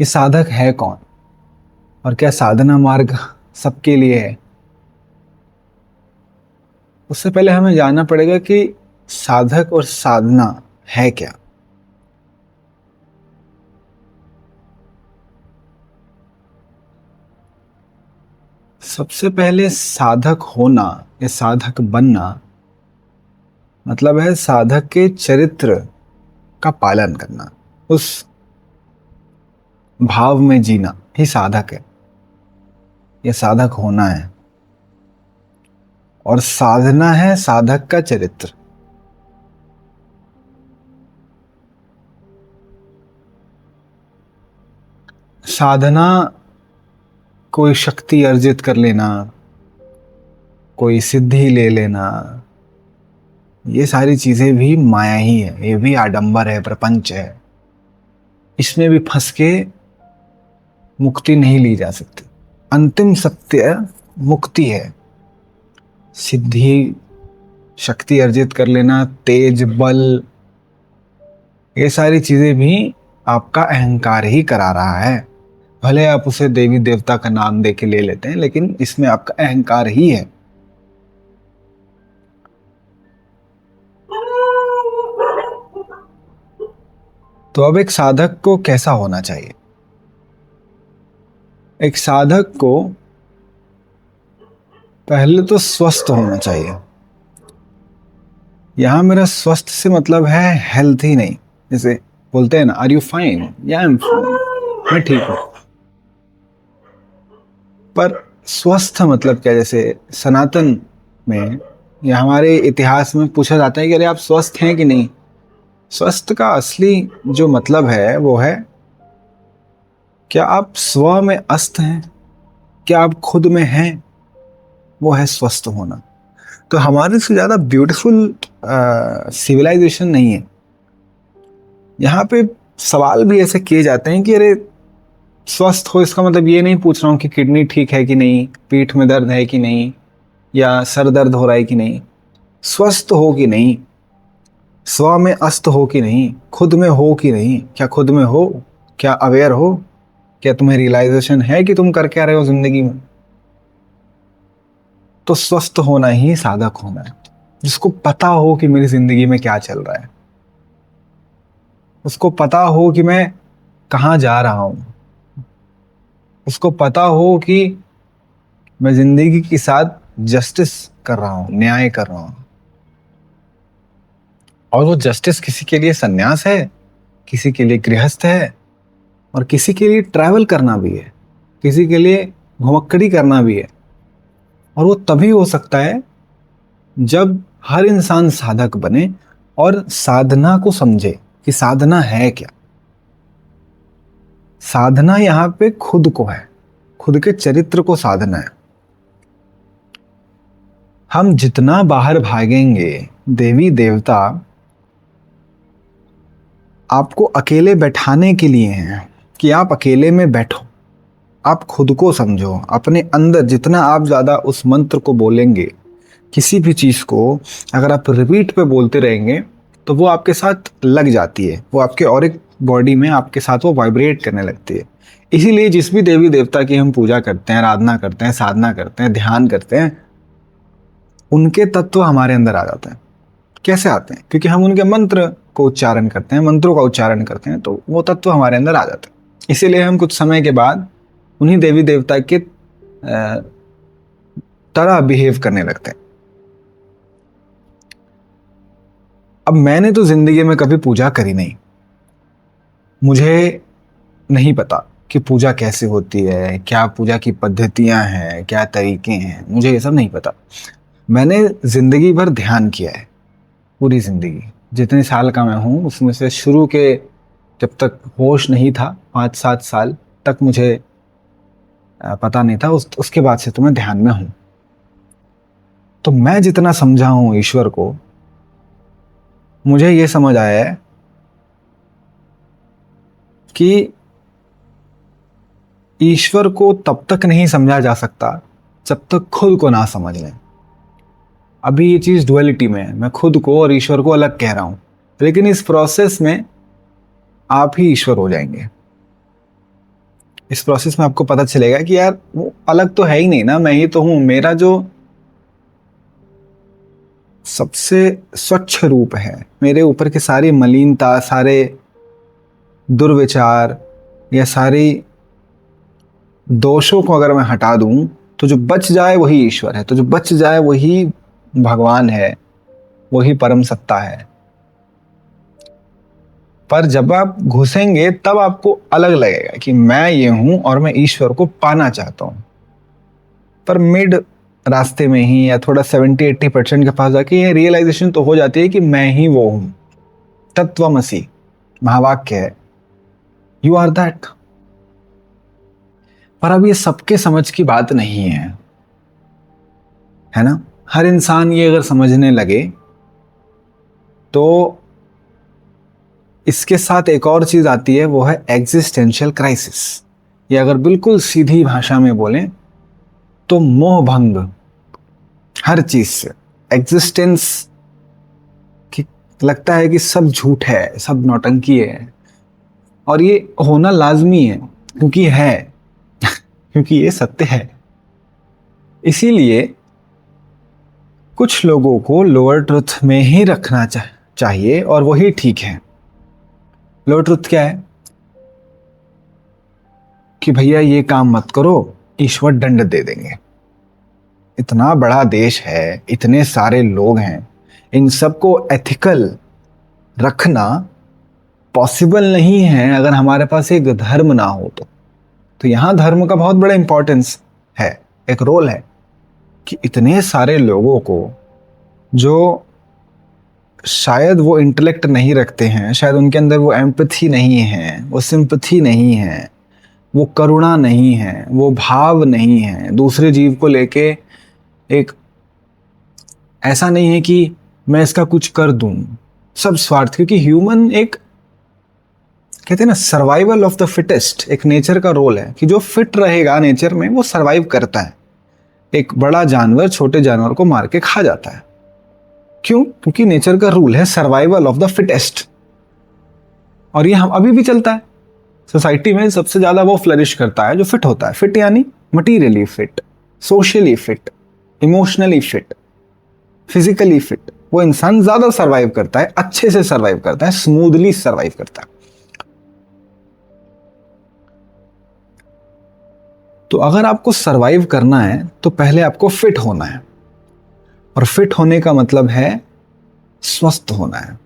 कि साधक है कौन और क्या साधना मार्ग सबके लिए है। उससे पहले हमें जानना पड़ेगा कि साधक और साधना है क्या। सबसे पहले साधक होना या साधक बनना मतलब है साधक के चरित्र का पालन करना, उस भाव में जीना ही साधक है, यह साधक होना है। और साधना है साधक का चरित्र। साधना कोई शक्ति अर्जित कर लेना, कोई सिद्धि ले लेना, ये सारी चीजें भी माया ही है, ये भी आडंबर है, प्रपंच है। इसमें भी फंस के मुक्ति नहीं ली जा सकती। अंतिम सत्य मुक्ति है। सिद्धि, शक्ति अर्जित कर लेना, तेज, बल, ये सारी चीजें भी आपका अहंकार ही करा रहा है। भले आप उसे देवी देवता का नाम दे के ले लेते हैं, लेकिन इसमें आपका अहंकार ही है। तो अब एक साधक को कैसा होना चाहिए? एक साधक को पहले तो स्वस्थ होना चाहिए। यहां मेरा स्वस्थ से मतलब है हेल्थ ही नहीं। जैसे बोलते हैं ना, आर यू फाइन? या आई एम फाइन, मैं ठीक हूं। पर स्वस्थ मतलब क्या? जैसे सनातन में या हमारे इतिहास में पूछा जाता है कि अरे आप स्वस्थ हैं कि नहीं। स्वस्थ का असली जो मतलब है वो है, क्या आप स्व में अस्त हैं, क्या आप खुद में हैं, वो है स्वस्थ होना। तो हमारे से ज्यादा ब्यूटीफुल सिविलाइजेशन नहीं है। यहाँ पे सवाल भी ऐसे किए जाते हैं कि अरे स्वस्थ हो, इसका मतलब ये नहीं पूछ रहा हूँ कि किडनी ठीक है कि नहीं, पीठ में दर्द है कि नहीं, या सर दर्द हो रहा है कि नहीं। स्वस्थ हो कि नहीं, स्व में अस्त हो कि नहीं, खुद में हो कि नहीं। क्या खुद में हो? क्या अवेयर हो? क्या तुम्हें रियलाइजेशन है कि तुम कर क्या रहे हो जिंदगी में? तो स्वस्थ होना ही साधक होना है। जिसको पता हो कि मेरी जिंदगी में क्या चल रहा है, उसको पता हो कि मैं कहाँ जा रहा हूं, उसको पता हो कि मैं जिंदगी के साथ जस्टिस कर रहा हूं, न्याय कर रहा हूं। और वो जस्टिस किसी के लिए सन्यास है, किसी के लिए गृहस्थ है, और किसी के लिए ट्रैवल करना भी है, किसी के लिए घुमक्कड़ी करना भी है। और वो तभी हो सकता है जब हर इंसान साधक बने और साधना को समझे कि साधना है क्या। साधना यहां पे खुद को है, खुद के चरित्र को साधना है। हम जितना बाहर भागेंगे, देवी देवता आपको अकेले बैठाने के लिए हैं कि आप अकेले में बैठो, आप खुद को समझो। अपने अंदर जितना आप ज्यादा उस मंत्र को बोलेंगे, किसी भी चीज को अगर आप रिपीट पे बोलते रहेंगे तो वो आपके साथ लग जाती है, वो आपके ऑरिक बॉडी में आपके साथ वो वाइब्रेट करने लगती है। इसीलिए जिस भी देवी देवता की हम पूजा करते हैं, आराधना करते हैं, साधना करते हैं, ध्यान करते हैं, उनके तत्व हमारे अंदर आ जाते हैं। कैसे आते हैं? क्योंकि हम उनके मंत्र को उच्चारण करते हैं, मंत्रों का उच्चारण करते हैं, तो वो तत्व हमारे अंदर आ जाते हैं। इसीलिए हम कुछ समय के बाद उन्हीं देवी देवता के तरह बिहेव करने लगते हैं। अब मैंने तो जिंदगी में कभी पूजा करी नहीं, मुझे नहीं पता कि पूजा कैसे होती है, क्या पूजा की पद्धतियां हैं, क्या तरीके हैं, मुझे ये सब नहीं पता। मैंने जिंदगी भर ध्यान किया है, पूरी जिंदगी। जितने साल का मैं हूँ उसमें से शुरू के, जब तक होश नहीं था, 5-7 साल तक मुझे पता नहीं था। उसके बाद से तो मैं ध्यान में हूं। तो मैं जितना समझा हूं ईश्वर को, मुझे ये समझ आया है कि ईश्वर को तब तक नहीं समझा जा सकता जब तक खुद को ना समझ लें। अभी ये चीज डुअलिटी में है, मैं खुद को और ईश्वर को अलग कह रहा हूं, लेकिन इस प्रोसेस में आप ही ईश्वर हो जाएंगे। इस प्रोसेस में आपको पता चलेगा कि यार वो अलग तो है ही नहीं ना, मैं ही तो हूं। मेरा जो सबसे स्वच्छ रूप है, मेरे ऊपर के सारी मलिनता, सारे दुर्विचार या सारी दोषों को अगर मैं हटा दूं तो जो बच जाए वही ईश्वर है, तो जो बच जाए वही भगवान है, वही परम सत्ता है। पर जब आप घुसेंगे तब आपको अलग लगेगा कि मैं ये हूं और मैं ईश्वर को पाना चाहता हूं। पर मिड रास्ते में ही या थोड़ा 70-80% के पास जाके ये रियलाइजेशन तो हो जाती है कि मैं ही वो हूं। तत्वमसि महावाक्य है, यू आर दैट। पर अब ये सबके समझ की बात नहीं है ना। हर इंसान ये अगर समझने लगे तो इसके साथ एक और चीज आती है, वो है एग्जिस्टेंशियल क्राइसिस। ये अगर बिल्कुल सीधी भाषा में बोलें तो मोह भंग हर चीज से। एग्जिस्टेंस की लगता है कि सब झूठ है, सब नौटंकी है, और ये होना लाजमी है क्योंकि है क्योंकि ये सत्य है। इसीलिए कुछ लोगों को लोअर ट्रुथ में ही रखना चाहिए और वही ठीक है। लोअर ट्रुथ क्या है कि भैया ये काम मत करो, ईश्वर दंड दे देंगे। इतना बड़ा देश है, इतने सारे लोग हैं, इन सबको एथिकल रखना पॉसिबल नहीं है अगर हमारे पास एक धर्म ना हो तो यहां धर्म का बहुत बड़ा इंपॉर्टेंस है, एक रोल है कि इतने सारे लोगों को जो शायद वो इंटेलेक्ट नहीं रखते हैं, शायद उनके अंदर वो एम्पैथी नहीं है, वो सिंपैथी नहीं है, वो करुणा नहीं है, वो भाव नहीं है दूसरे जीव को लेके। एक ऐसा नहीं है कि मैं इसका कुछ कर दूं, सब स्वार्थ। क्योंकि ह्यूमन एक कहते हैं ना, सर्वाइवल ऑफ द फिटेस्ट, एक नेचर का रोल है कि जो फिट रहेगा नेचर में वो सर्वाइव करता है। एक बड़ा जानवर छोटे जानवर को मार के खा जाता है, क्यों? क्योंकि नेचर का रूल है सर्वाइवल ऑफ द फिटेस्ट। और ये हम अभी भी चलता है सोसाइटी में। सबसे ज्यादा वो फ्लरिश करता है जो फिट होता है। फिट यानी materially fit, socially fit, emotionally fit, physically fit. वो इंसान ज्यादा सर्वाइव करता है, अच्छे से सर्वाइव करता है, स्मूथली सर्वाइव करता है। तो अगर आपको सर्वाइव करना है तो पहले आपको फिट होना है, और फिट होने का मतलब है स्वस्थ होना है,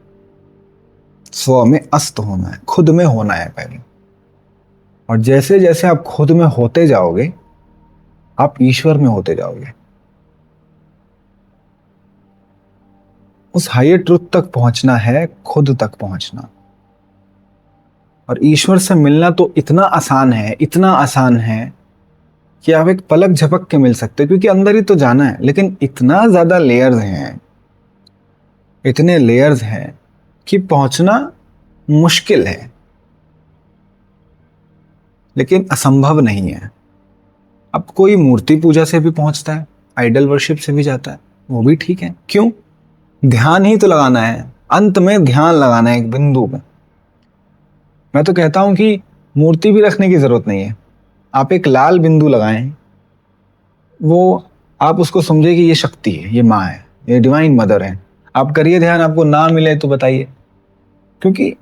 स्व में अस्त होना है, खुद में होना है पहले। और जैसे जैसे आप खुद में होते जाओगे आप ईश्वर में होते जाओगे। उस हायर ट्रुथ तक पहुंचना है, खुद तक पहुंचना। और ईश्वर से मिलना तो इतना आसान है, इतना आसान है कि आप एक पलक झपक के मिल सकते हो, क्योंकि अंदर ही तो जाना है। लेकिन इतना ज्यादा लेयर्स हैं, इतने लेयर्स हैं कि पहुंचना मुश्किल है, लेकिन असंभव नहीं है। अब कोई मूर्ति पूजा से भी पहुंचता है, आइडल वर्शिप से भी जाता है, वो भी ठीक है। क्यों? ध्यान ही तो लगाना है, अंत में ध्यान लगाना है एक बिंदु पे। मैं तो कहता हूं कि मूर्ति भी रखने की जरूरत नहीं है, आप एक लाल बिंदु लगाएं, वो आप उसको समझे कि ये शक्ति है, ये माँ है, ये डिवाइन मदर है। आप करिए ध्यान, आपको ना मिले तो बताइए। क्योंकि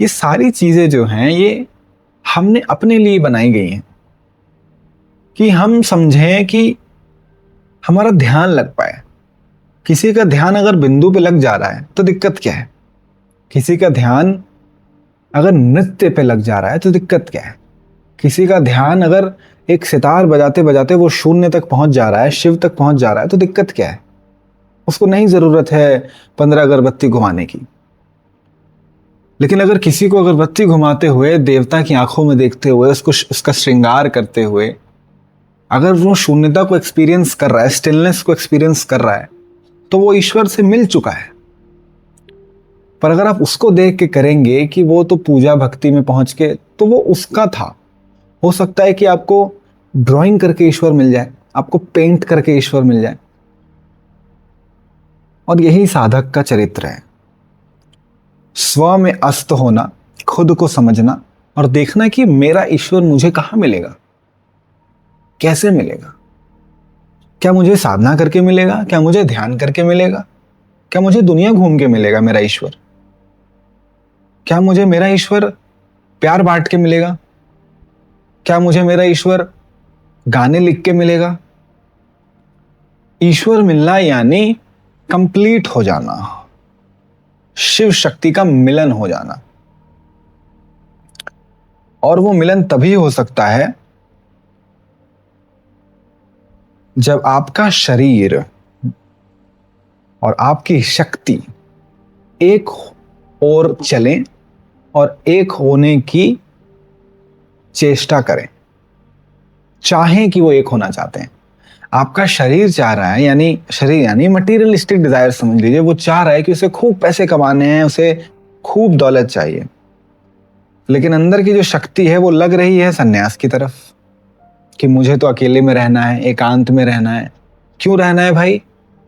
ये सारी चीजें जो हैं ये हमने अपने लिए बनाई गई हैं कि हम समझें कि हमारा ध्यान लग पाए। किसी का ध्यान अगर बिंदु पे लग जा रहा है तो दिक्कत क्या है? किसी का ध्यान अगर नृत्य पे लग जा रहा है तो दिक्कत क्या है? किसी का ध्यान अगर एक सितार बजाते बजाते वो शून्य तक पहुंच जा रहा है, शिव तक पहुंच जा रहा है, तो दिक्कत क्या है? उसको नहीं जरूरत है 15 अगरबत्ती घुमाने की। लेकिन अगर किसी को अगरबत्ती घुमाते हुए, देवता की आंखों में देखते हुए, उसको उसका श्रृंगार करते हुए अगर वो शून्यता को एक्सपीरियंस कर रहा है, स्टिलनेस को एक्सपीरियंस कर रहा है, तो वो ईश्वर से मिल चुका है। पर अगर आप उसको देख के करेंगे कि वो तो पूजा भक्ति में पहुंच के, तो वो उसका था। हो सकता है कि आपको ड्राइंग करके ईश्वर मिल जाए, आपको पेंट करके ईश्वर मिल जाए। और यही साधक का चरित्र है, स्व में अस्त होना, खुद को समझना और देखना कि मेरा ईश्वर मुझे कहाँ मिलेगा, कैसे मिलेगा। क्या मुझे साधना करके मिलेगा, क्या मुझे ध्यान करके मिलेगा, क्या मुझे दुनिया घूम के मिलेगा मेरा ईश्वर, क्या मुझे मेरा ईश्वर प्यार बांट के मिलेगा, क्या मुझे मेरा ईश्वर गाने लिख के मिलेगा। ईश्वर मिलना यानी कंप्लीट हो जाना, शिव शक्ति का मिलन हो जाना। और वो मिलन तभी हो सकता है जब आपका शरीर और आपकी शक्ति एक और चलें और एक होने की चेष्टा करें, चाहें कि वो एक होना चाहते हैं। आपका शरीर चाह रहा है, यानी शरीर यानी मटीरियलिस्टिक डिजायर समझ लीजिए, वो चाह रहा है कि उसे खूब पैसे कमाने हैं, उसे खूब दौलत चाहिए, लेकिन अंदर की जो शक्ति है वो लग रही है सन्यास की तरफ, कि मुझे तो अकेले में रहना है, एकांत में रहना है। क्यों रहना है भाई?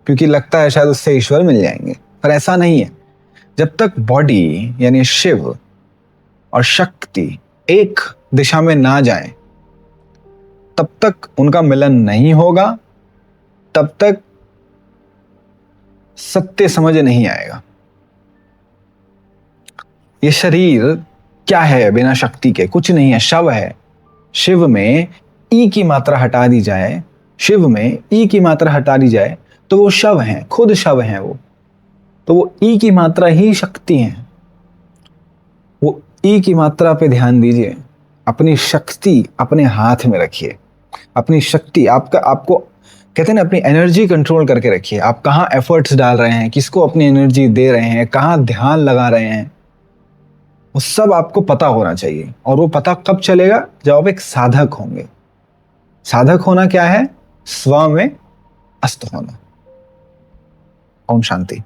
क्योंकि लगता है शायद उससे ईश्वर मिल जाएंगे, पर ऐसा नहीं है। जब तक बॉडी यानी शिव और शक्ति एक दिशा में ना जाए तब तक उनका मिलन नहीं होगा, तब तक सत्य समझ नहीं आएगा। ये शरीर क्या है बिना शक्ति के? कुछ नहीं है, शव है। शिव में ई की मात्रा हटा दी जाए, शिव में ई की मात्रा हटा दी जाए तो वो शव है, खुद शव है वो। तो वो ई की मात्रा ही शक्ति है। वो ई की मात्रा पे ध्यान दीजिए, अपनी शक्ति अपने हाथ में रखिए। अपनी शक्ति आपको कहते हैं ना, अपनी एनर्जी कंट्रोल करके रखिए। आप कहाँ एफर्ट्स डाल रहे हैं, किसको अपनी एनर्जी दे रहे हैं, कहाँ ध्यान लगा रहे हैं, वो सब आपको पता होना चाहिए। और वो पता कब चलेगा? जब आप एक साधक होंगे। साधक होना क्या है? स्व में अस्त होना। ओम शांति।